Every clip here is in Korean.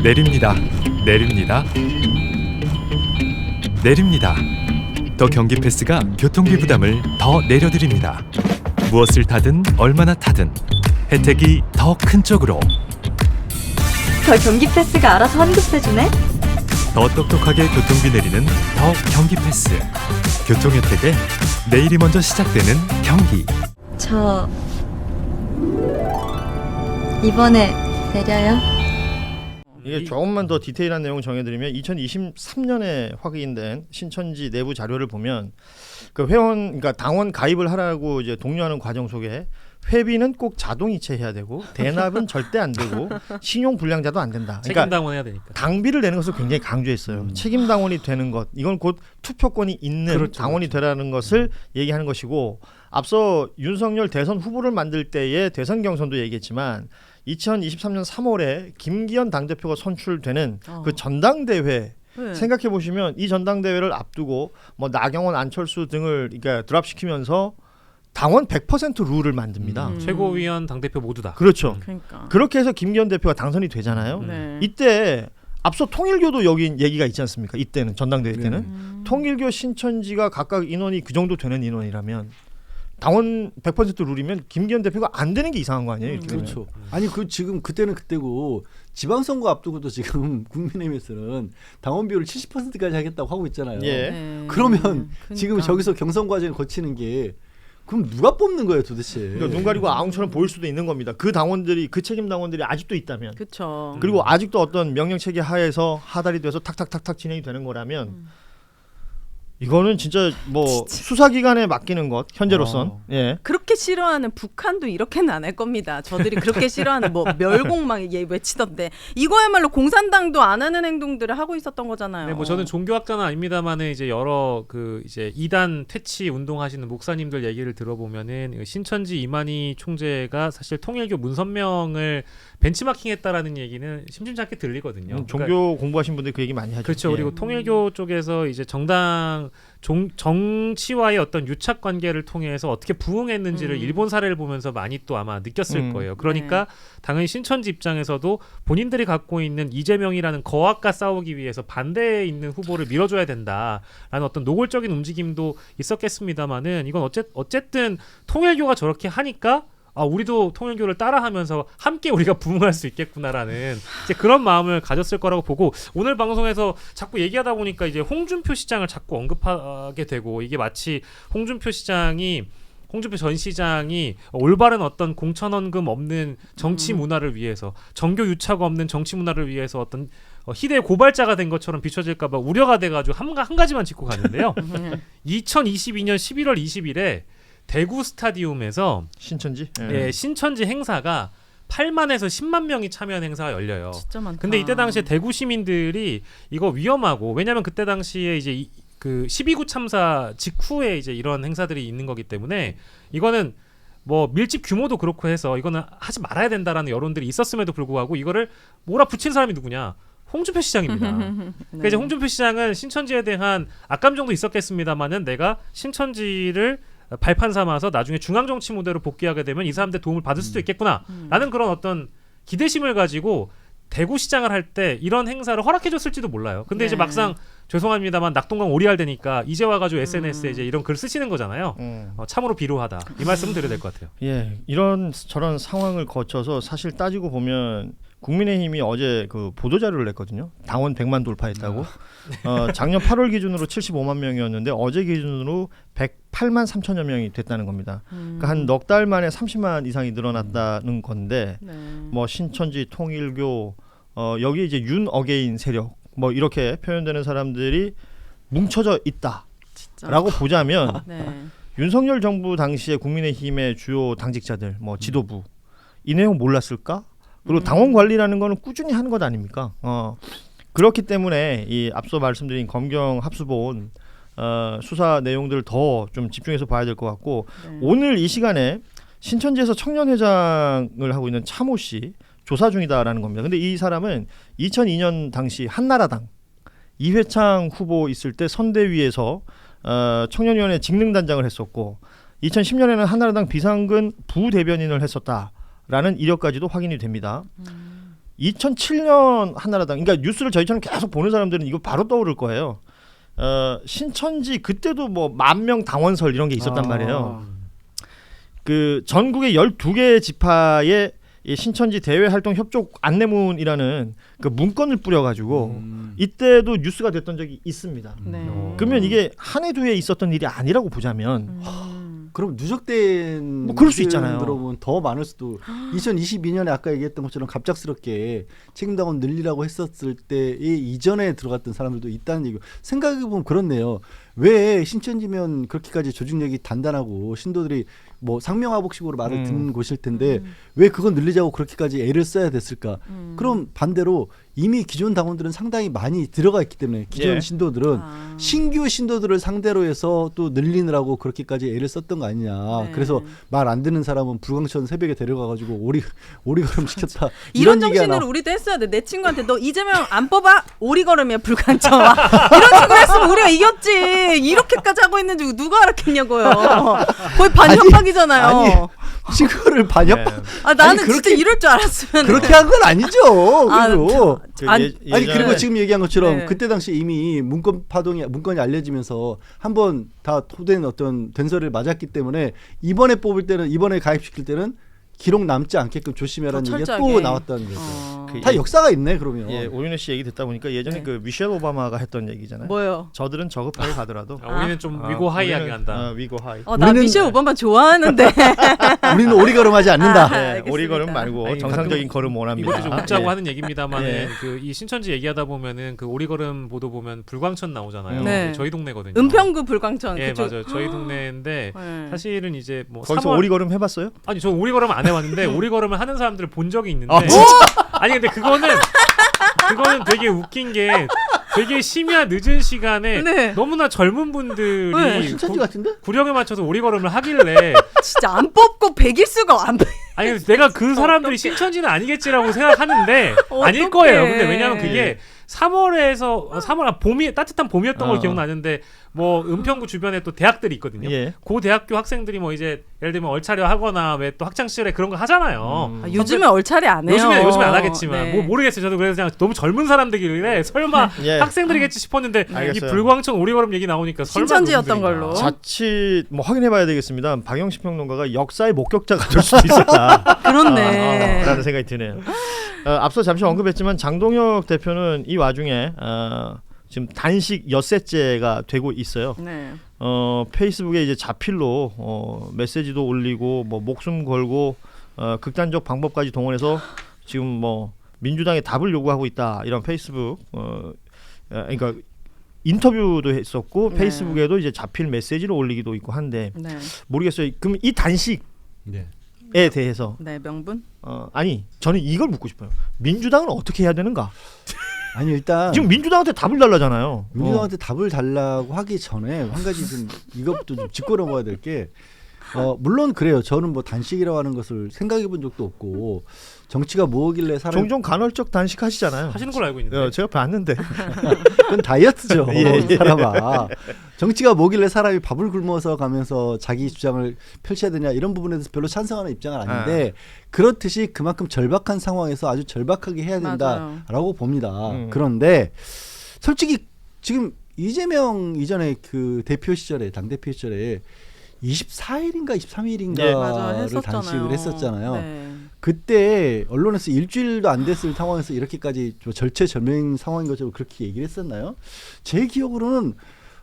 내립니다. 내립니다. 내립니다. 더 경기 패스가 교통비 부담을 더 내려드립니다. 무엇을 타든 얼마나 타든 혜택이 더 큰 쪽으로. 더 경기 패스가 알아서 환급해주네? 더 똑똑하게 교통비 내리는 더 경기 패스. 교통 혜택에 내일이 먼저 시작되는 경기. 저 이번에 내려요? 이게 조금만 더 디테일한 내용을 정해드리면 2023년에 확인된 신천지 내부 자료를 보면 그 회원, 그러니까 당원 가입을 하라고 이제 독려하는 과정 속에 회비는 꼭 자동이체해야 되고 대납은 절대 안 되고 신용 불량자도 안 된다. 그러니까 책임 당원 해야 되니까. 당비를 내는 것을 굉장히 강조했어요. 책임 당원이 되는 것, 이건 곧 투표권이 있는 그렇죠, 당원이 그렇죠. 되라는 것을 얘기하는 것이고, 앞서 윤석열 대선 후보를 만들 때의 대선 경선도 얘기했지만 2023년 3월에 김기현 당대표가 선출되는 그 전당대회, 네. 생각해 보시면 이 전당대회를 앞두고 뭐 나경원, 안철수 등을 그러니까 드랍시키면서 당원 100% 룰을 만듭니다. 최고위원 당대표 모두 다. 그렇죠. 그러니까. 그렇게 해서 김기현 대표가 당선이 되잖아요. 네. 이때 앞서 통일교도 여기 얘기가 있지 않습니까? 이때는 전당대회 때는 통일교, 신천지가 각각 인원이 그 정도 되는 인원이라면 당원 100% 룰이면 김기현 대표가 안 되는 게 이상한 거 아니에요? 이렇게 되면. 그렇죠. 아니 그 지금 그때는 그때고 지방선거 앞두고도 지금 국민의힘에서는 당원 비율을 70%까지 하겠다고 하고 있잖아요. 예. 네. 그러면 그러니까. 지금 저기서 경선 과정을 거치는 게 그럼 누가 뽑는 거예요 도대체? 그러니까 눈 가리고 아웅처럼 보일 수도 있는 겁니다. 그 당원들이, 그 책임 당원들이 아직도 있다면, 그렇죠. 그리고 아직도 어떤 명령 체계 하에서 하달이 돼서 탁탁탁탁 진행이 되는 거라면 이거는 진짜 뭐 수사기관에 맡기는 것 현재로선. 예. 그렇게 싫어하는 북한도 이렇게는 안 할 겁니다. 저들이 그렇게 싫어하는 뭐 멸공막 얘 외치던데 이거야말로 공산당도 안 하는 행동들을 하고 있었던 거잖아요. 네, 뭐 저는 종교학자는 아닙니다만은 이제 여러 그 이제 이단 퇴치 운동하시는 목사님들 얘기를 들어보면은 신천지 이만희 총재가 사실 통일교 문선명을 벤치마킹했다라는 얘기는 심심치 않게 들리거든요. 종교 그러니까 공부하신 분들이 그 얘기 많이 하죠. 그렇죠. 예. 그리고 통일교 쪽에서 이제 정치와의 어떤 유착 관계를 통해서 어떻게 부응했는지를 일본 사례를 보면서 많이 또 아마 느꼈을 거예요. 그러니까 당연히 신천지 입장에서도 본인들이 갖고 있는 이재명이라는 거악과 싸우기 위해서 반대에 있는 후보를 밀어줘야 된다라는 어떤 노골적인 움직임도 있었겠습니다만은 이건 어쨌든 통일교가 저렇게 하니까 아, 우리도 통일교를 따라하면서 함께 우리가 부응할 수 있겠구나라는 이제 그런 마음을 가졌을 거라고 보고, 오늘 방송에서 자꾸 얘기하다 보니까 이제 홍준표 시장을 자꾸 언급하게 되고, 이게 마치 홍준표 전 시장이 올바른 어떤 공천원금 없는 정치 문화를 위해서, 정교 유착 없는 정치 문화를 위해서 어떤 희대의 고발자가 된 것처럼 비춰질까봐 우려가 돼가지고 한 가지만 짚고 갔는데요. 2022년 11월 20일에 대구 스타디움에서 신천지? 예, 신천지 행사가 8만에서 10만 명이 참여한 행사가 열려요. 진짜 많다. 근데 이때 당시에 대구 시민들이 이거 위험하고, 왜냐면 그때 당시에 이제 그 12구 참사 직후에 이제 이런 행사들이 있는 거기 때문에 이거는 뭐 밀집 규모도 그렇고 해서 이거는 하지 말아야 된다라는 여론들이 있었음에도 불구하고 이거를 몰아붙인 사람이 누구냐? 홍준표 시장입니다. 그러니까 이제 홍준표 시장은 신천지에 대한 악감정도 있었겠습니다만은 내가 신천지를 발판 삼아서 나중에 중앙정치 무대로 복귀하게 되면 이 사람들 도움을 받을 수도 있겠구나라는 그런 어떤 기대심을 가지고 대구시장을 할 때 이런 행사를 허락해줬을지도 몰라요. 근데 이제 막상 죄송합니다만 낙동강 오리알 되니까 이제 와가지고 SNS에 이제 이런 글 쓰시는 거잖아요. 참으로 비루하다. 이 말씀을 드려야 될 것 같아요. 예, 이런 저런 상황을 거쳐서 사실 따지고 보면 국민의힘이 어제 그 보도자료를 냈거든요. 당원 100만 돌파했다고. 작년 8월 기준으로 75만 명이었는데 어제 기준으로 108만 3천여 명이 됐다는 겁니다. 그러니까 한 넉 달 만에 30만 이상이 늘어났다는 건데, 뭐 신천지, 통일교, 여기 이제 윤 어게인 세력 뭐 이렇게 표현되는 사람들이 뭉쳐져 있다라고 보자면 윤석열 정부 당시에 국민의힘의 주요 당직자들, 뭐 지도부 이 내용 몰랐을까? 그리고 당원 관리라는 거는 꾸준히 하는 것 아닙니까? 그렇기 때문에 이 앞서 말씀드린 검경 합수본 수사 내용들을 더 좀 집중해서 봐야 될 것 같고, 오늘 이 시간에 신천지에서 청년회장을 하고 있는 차모 씨 조사 중이다라는 겁니다. 근데 이 사람은 2002년 당시 한나라당 이회창 후보 있을 때 선대위에서 청년위원회 직능단장을 했었고, 2010년에는 한나라당 비상근 부대변인을 했었다라는 이력까지도 확인이 됩니다. 2007년 한나라당, 그러니까 뉴스를 저희처럼 계속 보는 사람들은 이거 바로 떠오를 거예요. 신천지 그때도 뭐 10,000명 당원설 이런 게 있었단 말이에요. 그 전국의 12개 지파의 이 신천지 대외 활동 협조 안내문이라는 그 문건을 뿌려가지고 이때도 뉴스가 됐던 적이 있습니다. 네. 그러면 이게 한 해 두 해 있었던 일이 아니라고 보자면 그럼 누적된 뭐 그럴 수 있잖아요. 들어보면 더 많을 수도. 2022년에 아까 얘기했던 것처럼 갑작스럽게 책임당원 늘리라고 했었을 때의 이전에 들어갔던 사람들도 있다는 얘기고 생각해 보면 그렇네요. 왜 신천지면 그렇게까지 조직력이 단단하고 신도들이 뭐 상명하복식으로 말을 듣는 곳일 텐데 왜 그건 늘리자고 그렇게까지 애를 써야 됐을까? 그럼 반대로 이미 기존 당원들은 상당히 많이 들어가 있기 때문에 기존 예. 신도들은 신규 신도들을 상대로 해서 또 늘리느라고 그렇게까지 애를 썼던 거 아니냐. 네. 그래서 말 안 듣는 사람은 불광천 새벽에 데려가가지고 오리걸음 시켰다. 이런 얘기가 정신으로 우리도 했어야 돼. 내 친구한테 너 이재명 안 뽑아? 오리걸음이야 불간청. 이런 식으로 했으면 우리가 이겼지. 이렇게까지 하고 있는 줄 누가 알았겠냐고요. 거의 반협박이잖아요. 아니 친구를 반협. 아, 나는 아니, 진짜 그렇게- 이럴 줄 알았으면. 그렇게 한 건 아니죠. 그리고 그 아니 그리고 예전에- 지금 얘기한 것처럼 네. 그때 당시 이미 문건이 알려지면서 한번 다 토된 어떤 den설을 맞았기 때문에 이번에 가입시킬 때는 기록 남지 않게끔 조심해라는 더 얘기가 철저하게. 또 나왔다는 거죠. 그 다 역사가 있네 그러면. 예, 오윤혜 씨 얘기 듣다 보니까 예전에 네. 그 미셸 오바마가 했던 얘기잖아요. 뭐요? 저들은 저급하게 가더라도 우리는 좀 위고 하이하게 우리는, 한다. 위고 하이. 나 우리는- 미셸 오바마 좋아하는데. 우리는 오리걸음하지 않는다. 아, 네, 알겠습니다. 오리걸음 말고 아니, 정상적인 가끔 걸음 원합니다. 이것도 좀 웃자고 예. 하는 얘기입니다만 예. 그이 신천지 얘기하다 보면은 그 오리걸음 보도 보면 불광천 나오잖아요. 네. 저희 동네거든요. 은평구 불광천. 예 그쪽. 맞아요. 저희 동네인데 네. 사실은 이제 뭐 거기서 3월 오리걸음 해봤어요? 아니 저 오리걸음 안 해봤는데 오리걸음을 하는 사람들을 본 적이 있는데 아, 진짜? 아니 근데 그거는 되게 웃긴 게 되게 심야 늦은 시간에 네. 너무나 젊은 분들이 네. 신천지 같은데? 구령에 맞춰서 오리걸음을 하길래 진짜 안 뽑고 100일수가 안 아니 그래서 내가 그 사람들이 신천지는 아니겠지라고 생각하는데 아닐 어떡해. 거예요. 근데 왜냐하면 그게 3월 봄이 따뜻한 봄이었던 걸 기억나는데 뭐 은평구 주변에 또 대학들이 있거든요. 예. 그 대학교 학생들이 뭐 이제 예를 들면 얼차려 하거나 왜 또 학창 시절에 그런 거 하잖아요. 요즘에 얼차례 안 해요. 요즘에 안 하겠지만 네. 뭐 모르겠어요. 저도 그래서 그냥 너무 젊은 사람들이길래 설마 예. 학생들이겠지 싶었는데 이 알겠어요. 불광천 오리걸음 얘기 나오니까 설마 신천지였던 그분들인가. 걸로. 자칫 뭐 확인해봐야 되겠습니다. 박영식 평론가가 역사의 목격자가 될 수도 있었다. 그렇네. 라는 생각이 드네요. 앞서 잠시 언급했지만 장동혁 대표는 이 와중에 지금 단식 엿새째가 되고 있어요. 네. 페이스북에 이제 자필로 메시지도 올리고 뭐 목숨 걸고 극단적 방법까지 동원해서 지금 뭐 민주당에 답을 요구하고 있다 이런 페이스북 그러니까 인터뷰도 했었고 네. 페이스북에도 이제 자필 메시지를 올리기도 있고 한데 네. 모르겠어요. 그럼 이 단식에 네. 대해서 네, 명분? 아니 저는 이걸 묻고 싶어요. 민주당은 어떻게 해야 되는가? 아니 일단 지금 민주당한테 답을 달라잖아요. 민주당한테 답을 달라고 하기 전에 한 가지 좀 이것부터 좀 짚고 넘어가야 될 게 물론 그래요. 저는 뭐 단식이라고 하는 것을 생각해 본 적도 없고 정치가 뭐길래 사람 종종 간헐적 단식 하시잖아요. 하시는 걸로 알고 있는데 제가 봤는데 그건 다이어트죠. 예. 사람아. 정치가 뭐길래 사람이 밥을 굶어서 가면서 자기 주장을 펼쳐야 되냐 이런 부분에 대해서 별로 찬성하는 입장은 아닌데 그렇듯이 그만큼 절박한 상황에서 아주 절박하게 해야 된다라고 봅니다. 그런데 솔직히 지금 이재명 이전에 그 대표 시절에 당대표 시절에 24일인가 23일인가를 맞아, 했었잖아요. 단식을 했었잖아요. 네. 그때 언론에서 일주일도 안 됐을 상황에서 이렇게까지 절체절명인 상황인 것처럼 그렇게 얘기를 했었나요? 제 기억으로는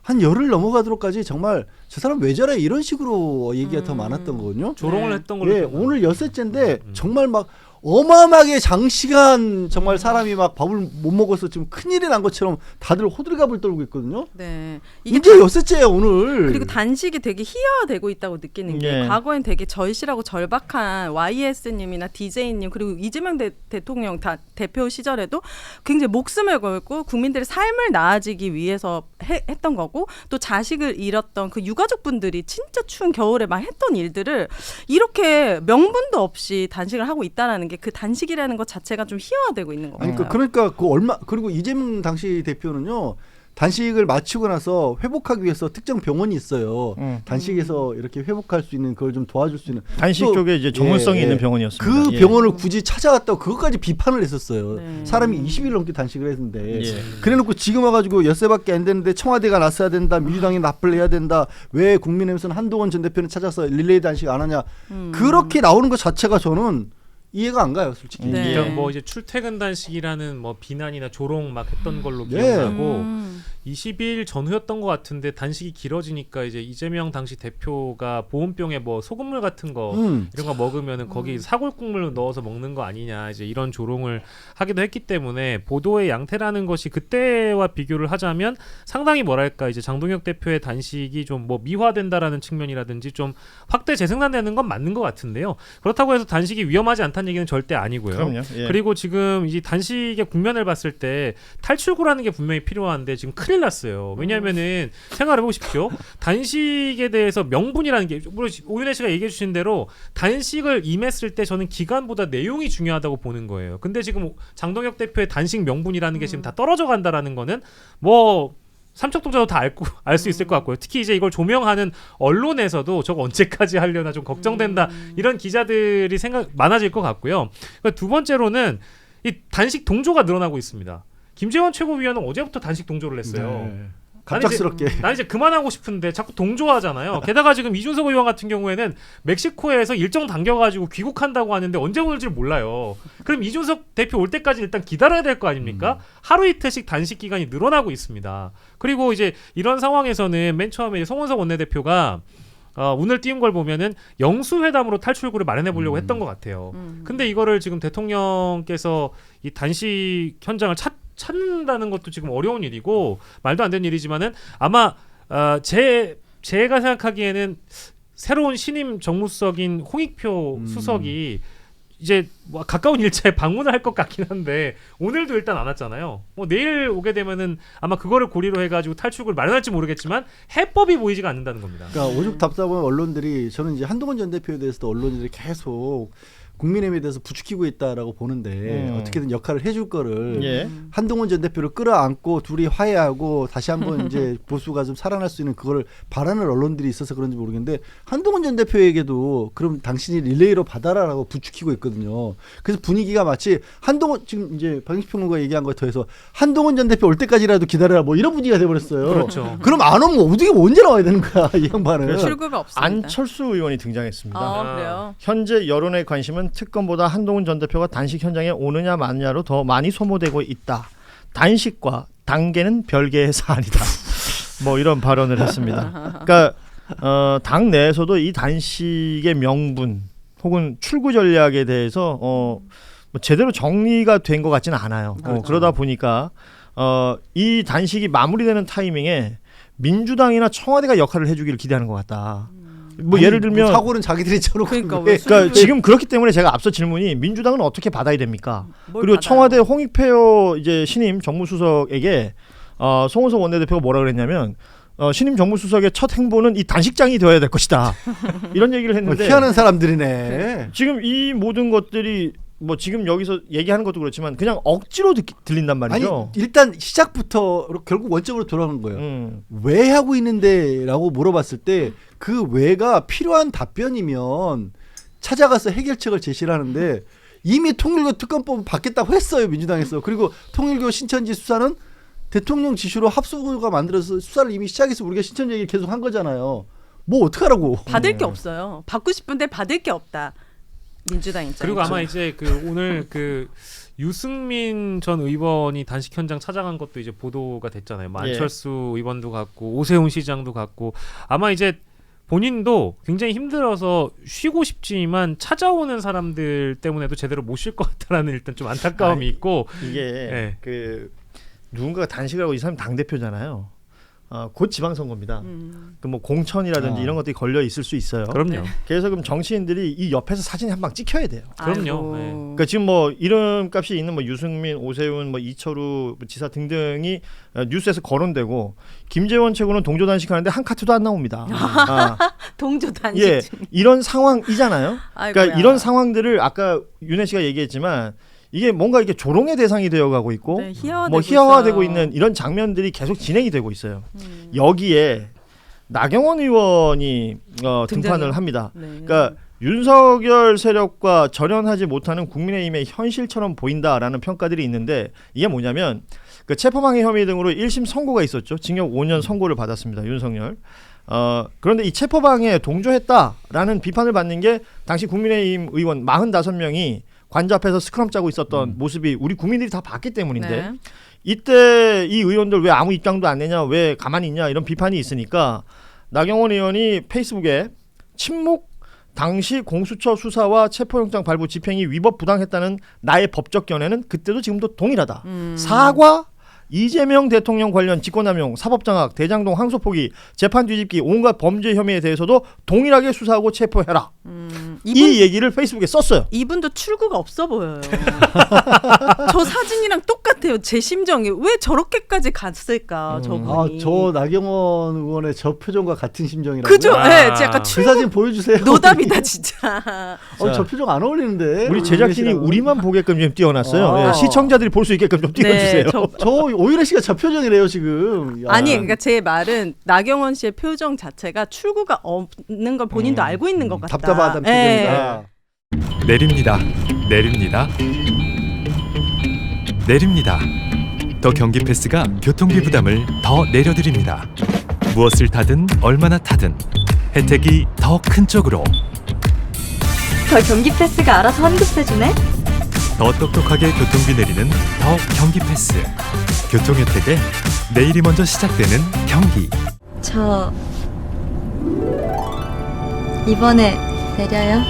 한 열흘 넘어가도록까지 정말 저 사람 왜 저래 이런 식으로 얘기가 더 많았던 거거든요. 조롱을 네. 했던 걸로 예, 기억나요. 오늘 엿새째인데 정말 막 어마어마하게 장시간 정말 사람이 막 밥을 못 먹어서 지금 큰일이 난 것처럼 다들 호들갑을 떨고 있거든요. 네. 이게 이제 엿새째예요 오늘. 그리고 단식이 되게 희화화되고 있다고 느끼는 게 예. 과거엔 되게 절실하고 절박한 YS님이나 DJ님 그리고 이재명 대통령 대표 시절에도 굉장히 목숨을 걸고 국민들의 삶을 나아지기 위해서 했던 거고 또 자식을 잃었던 그 유가족분들이 진짜 추운 겨울에 막 했던 일들을 이렇게 명분도 없이 단식을 하고 있다라는 게 그 단식이라는 것 자체가 좀 희화화되고 있는 것 아니 같아요. 그러니까 그 얼마 그리고 이재명 당시 대표는요 단식을 마치고 나서 회복하기 위해서 특정 병원이 있어요. 단식에서 이렇게 회복할 수 있는 그걸 좀 도와줄 수 있는 단식 또, 쪽에 이제 전문성이 있는 병원이었습니다. 그 예. 병원을 굳이 찾아갔다고 그것까지 비판을 했었어요. 네. 사람이 20일 넘게 단식을 했는데 예. 그래놓고 지금 와가지고 엿새밖에 안 되는데 청와대가 나서야 된다, 민주당이 납부를 해야 된다, 왜 국민의힘에서는 한동훈 전 대표는 찾아서 릴레이 단식 안 하냐, 그렇게 나오는 것 자체가 저는 이해가 안 가요, 솔직히. 네. 그러니까 뭐 이제 출퇴근 단식이라는 뭐 비난이나 조롱 막 했던 걸로 기억나고 20일 전후였던 것 같은데 단식이 길어지니까 이제 이재명 당시 대표가 보온병에 뭐 소금물 같은 거 이런 거 먹으면은 거기 사골국물 넣어서 먹는 거 아니냐 이제 이런 조롱을 하기도 했기 때문에 보도의 양태라는 것이 그때와 비교를 하자면 상당히 뭐랄까 이제 장동혁 대표의 단식이 좀 뭐 미화된다라는 측면이라든지 좀 확대 재생산되는 건 맞는 것 같은데요. 그렇다고 해서 단식이 위험하지 않다는 얘기는 절대 아니고요. 그럼요. 예. 그리고 지금 이 단식의 국면을 봤을 때 탈출구라는 게 분명히 필요한데 지금 큰일 났어요. 왜냐하면은 생각해 보십시오. 단식에 대해서 명분이라는 게 물론 오윤혜 씨가 얘기해 주신 대로 단식을 임했을 때 저는 기간보다 내용이 중요하다고 보는 거예요. 근데 지금 장동혁 대표의 단식 명분이라는 게 지금 다 떨어져 간다라는 거는 뭐 삼척동자도 다 알 수 있을 것 같고요. 특히 이제 이걸 조명하는 언론에서도 저거 언제까지 하려나 좀 걱정된다 이런 기자들이 많아질 것 같고요. 두 번째로는 이 단식 동조가 늘어나고 있습니다. 김재원 최고위원은 어제부터 단식 동조를 했어요. 네. 갑작스럽게. 난 이제 그만하고 싶은데 자꾸 동조하잖아요. 게다가 지금 이준석 의원 같은 경우에는 멕시코에서 일정 당겨가지고 귀국한다고 하는데 언제 올지 몰라요. 그럼 이준석 대표 올 때까지 일단 기다려야 될 거 아닙니까? 하루 이틀씩 단식 기간이 늘어나고 있습니다. 그리고 이제 이런 상황에서는 맨 처음에 송원석 원내대표가 오늘 띄운 걸 보면은 영수회담으로 탈출구를 마련해 보려고 했던 것 같아요. 근데 이거를 지금 대통령께서 이 단식 현장을 찾는다는 것도 지금 어려운 일이고 말도 안 되는 일이지만은 아마 제가 생각하기에는 새로운 신임 정무수석인 홍익표 수석이 이제 뭐 가까운 일차에 방문을 할 것 같긴 한데 오늘도 일단 안 왔잖아요. 뭐 내일 오게 되면은 아마 그거를 고리로 해가지고 탈출구를 마련할지 모르겠지만 해법이 보이지가 않는다는 겁니다. 그러니까 오죽 답답한 언론들이 저는 이제 한동훈 전 대표에 대해서도 언론들이 계속 국민의힘에 대해서 부추기고 있다라고 보는데 어떻게든 역할을 해줄 거를 예. 한동훈 전 대표를 끌어안고 둘이 화해하고 다시 한번 이제 보수가 좀 살아날 수 있는 그거를 바라는 언론들이 있어서 그런지 모르겠는데 한동훈 전 대표에게도 그럼 당신이 릴레이로 받아라라고 부추기고 있거든요. 그래서 분위기가 마치 한동훈 지금 이제 박영식 평론가 얘기한 거에 더해서 한동훈 전 대표 올 때까지라도 기다려라 뭐 이런 분위기가 돼버렸어요. 그렇죠. 그럼 안 오면 어떻게 언제 나와야 되는 거야 이 양반은. 출구가 없습니다. 안철수 의원이 등장했습니다. 그래요. 현재 여론의 관심은 특검보다 한동훈 전 대표가 단식 현장에 오느냐 마느냐로 더 많이 소모되고 있다. 단식과 단계는 별개의 사안이다. 뭐 이런 발언을 했습니다. 그러니까 당 내에서도 이 단식의 명분 혹은 출구 전략에 대해서 뭐 제대로 정리가 된 것 같지는 않아요. 그러다 보니까 이 단식이 마무리되는 타이밍에 민주당이나 청와대가 역할을 해주기를 기대하는 것 같다. 뭐 예를 들면 사고는 자기들이 쳐놓고 그러니까 지금 그렇기 때문에 제가 앞서 질문이 민주당은 어떻게 받아야 됩니까? 그리고 받아요? 청와대 홍익표 이제 신임 정무수석에게 송원석 원내대표가 뭐라 그랬냐면 신임 정무수석의 첫 행보는 이 단식장이 되어야 될 것이다. 이런 얘기를 했는데 희한한 사람들이네. 지금 이 모든 것들이 뭐 지금 여기서 얘기하는 것도 그렇지만 그냥 억지로 들린단 말이죠. 아니 일단 시작부터 결국 원점으로 돌아가는 거예요. 왜 하고 있는데라고 물어봤을 때 그 왜가 필요한 답변이면 찾아가서 해결책을 제시를 하는데 이미 통일교 특검법 받겠다고 했어요 민주당에서. 그리고 통일교 신천지 수사는 대통령 지시로 합수부가 만들어서 수사를 이미 시작해서 우리가 신천지 얘기를 계속 한 거잖아요. 뭐 어떡하라고. 받을 게 없어요. 받고 싶은데 받을 게 없다. 민주당 입장에서. 그리고 아마 이제 오늘 유승민 전 의원이 단식 현장 찾아간 것도 이제 보도가 됐잖아요. 뭐 안철수 의원도 갔고 오세훈 시장도 갔고 아마 이제 본인도 굉장히 힘들어서 쉬고 싶지만 찾아오는 사람들 때문에도 제대로 못 쉴 것 같다라는 일단 좀 안타까움이 있고 이게 누군가가 단식을 하고 이 사람이 당 대표잖아요. 곧 지방선거입니다. 그 뭐 공천이라든지 이런 것들이 걸려 있을 수 있어요. 그럼요. 그래서 그럼 정치인들이 이 옆에서 사진 한 방 찍혀야 돼요. 그럼요. 네. 그러니까 지금 뭐 이름값이 있는 뭐 유승민, 오세훈, 뭐 이철우 지사 등등이 뉴스에서 거론되고 김재원 최고는 동조 단식하는데 한 카트도 안 나옵니다. 동조 단식. 예, 이런 상황이잖아요. 그러니까 아이고야. 이런 상황들을 아까 윤혜 씨가 얘기했지만 이게 뭔가 이게 조롱의 대상이 되어가고 있고 네, 희화화되고 뭐 희화화되고 있어요. 있는 이런 장면들이 계속 진행이 되고 있어요. 여기에 나경원 의원이 등판을 합니다. 네. 그러니까 윤석열 세력과 절연하지 못하는 국민의힘의 현실처럼 보인다라는 평가들이 있는데 이게 뭐냐면 그 체포방해 혐의 등으로 1심 선고가 있었죠. 징역 5년 선고를 받았습니다. 윤석열. 그런데 이 체포방해에 동조했다라는 비판을 받는 게 당시 국민의힘 의원 45명이 관저 앞에서 스크럼 짜고 있었던 모습이 우리 국민들이 다 봤기 때문인데 네. 이때 이 의원들 왜 아무 입장도 안 내냐, 왜 가만히 있냐 이런 비판이 있으니까 나경원 의원이 페이스북에 침묵 당시 공수처 수사와 체포영장 발부 집행이 위법 부당했다는 나의 법적 견해는 그때도 지금도 동일하다. 사과 이재명 대통령 관련 직권남용, 사법장악, 대장동 항소 포기, 재판 뒤집기 온갖 범죄 혐의에 대해서도 동일하게 수사하고 체포해라. 이 얘기를 페이스북에 썼어요. 이분도 출구가 없어 보여요. 저 사진이랑 똑같아요. 제 심정이 왜 저렇게까지 갔을까 저분이. 저 나경원 의원의 저 표정과 같은 심정이라고요? 그죠? 아. 네, 약간 그 사진 보여주세요. 노답이다 진짜. 저 표정 안 어울리는데. 우리 제작진이 우리만 보게끔 좀 띄워놨어요. 예, 시청자들이 볼 수 있게끔 좀 띄워주세요. 네, 저 오유래 씨가 저 표정이래요 지금. 야. 아니 그러니까 제 말은 나경원 씨의 표정 자체가 출구가 없는 걸 본인도 알고 있는 것 같다. 답답하다는 네. 표정이다. 내립니다. 내립니다. 내립니다. 더 경기 패스가 교통비 부담을 더 내려드립니다. 무엇을 타든 얼마나 타든 혜택이 더 큰 쪽으로 더 경기 패스가 알아서 환급해주네? 더 똑똑하게 교통비 내리는 더 경기 패스. 교통 혜택에 내일이 먼저 시작되는 경기. 저 이번에 내려요?